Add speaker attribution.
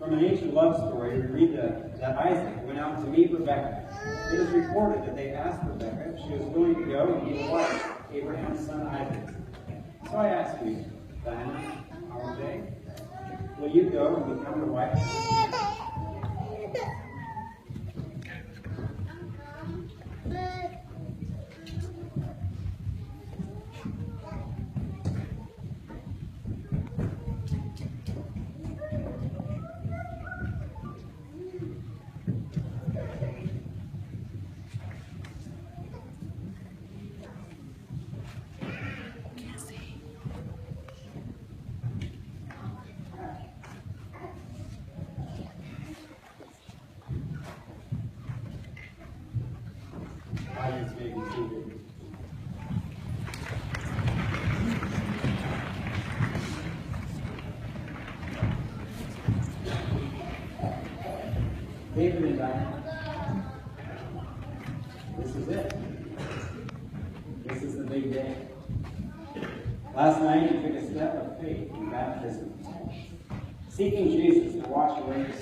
Speaker 1: From an ancient love story, we read that Isaac went out to meet Rebekah. It is reported that they asked Rebekah if she was willing to go and be the wife of Abraham's son Isaac. So I ask you, Diana, our day, will you go and become the wife? Audience may be seated. David and Diana, this is it. This is the big day. Last night you took a step of faith in baptism, seeking Jesus to wash away your